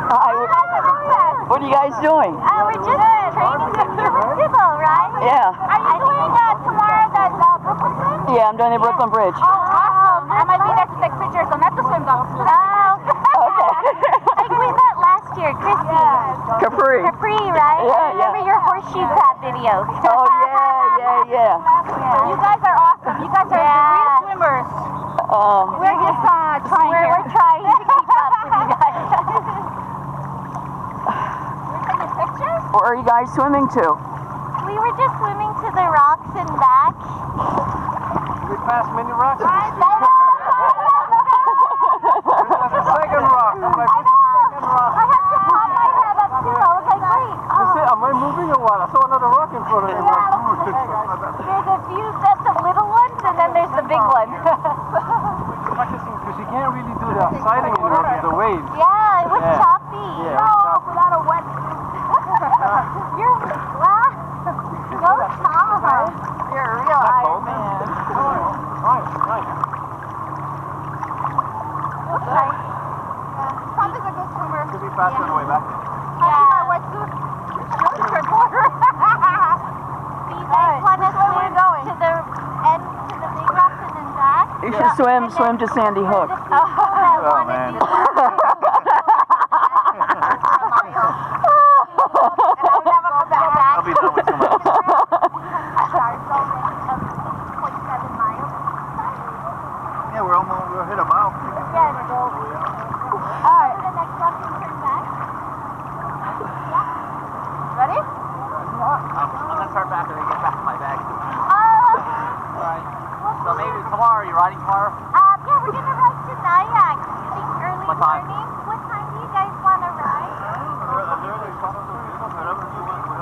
Hi. What are you guys doing? We're just training civil, right? Yeah. Are you doing tomorrow that Brooklyn Bridge? Yeah, I'm doing the Brooklyn Bridge. Oh, awesome. I might be there to take pictures, so not to swim though. Okay. Like we met last year, Christy. Capri. Capri, right? Yeah, I remember your horseshoe crab videos. Oh, yeah. You guys are awesome. You guys are real swimmers. We're just trying. We're trying to keep up with you guys. We're taking pictures? Where are you guys swimming to? We were just swimming to the rocks and back. We passed many rocks. I That's the second rock. I'm like, what's the second rock? had to pop my head up too. I was like, wait. I said, am I moving or what? I saw another rock in front of me. There's a few sets of little ones, and then there's the big one. Practicing because you can't really do the sighting anymore with the waves. Yeah, it was choppy. Yeah, No, without a wet. You're wow. Go Tom. You're a real Iron Man. Right. Okay. Tom is a good swimmer. Could be faster on the way back. Yeah. My wetsuit. Do you guys want to swim to the end, to the big rocks and then back? You should swim to Sandy Hook. Oh, man. Do that. I'll be done with too much. Yeah, we'll hit a mile. Yes. Alright. The next rock and turn back. Yeah. Ready? I'm gonna start back and then get back to my bag. Alright. So maybe tomorrow, are you riding tomorrow? Yeah, we're gonna ride to Nyack. I think early What time? morning. What time do you guys want to ride?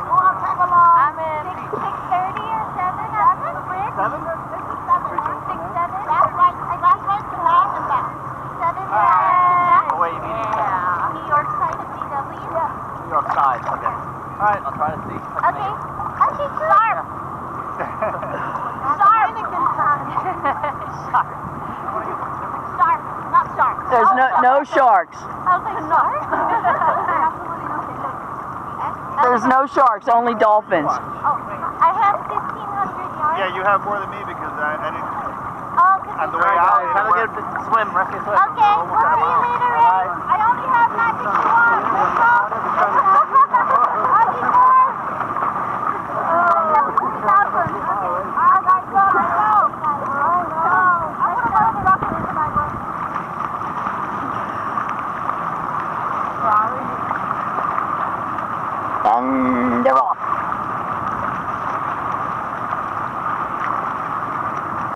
Oh, I'll tag along. I'm in 6:30 or 7 at the bridge. 7? 6, 7. Last ride to Nyack and back. 7 rides. Oh, wait, you mean New York side of DW? New York side. Okay. Alright, I'll try to see. Okay. Okay, sharp. Sharp. Sharp. Not sharp. There's no sharks. I was like, shark? There's no sharks, only dolphins. I have 1,500 yards. Yeah, you have more than me because I didn't. Oh, On the way Alright, out, guys, have a good swim. Rest of your swim. okay, we'll see you later, Ray. I only have magic wand. Let's go. Magic wand. 17,000. All right, go. Let's go. I'm going to go to the rock and my boat. And they're off.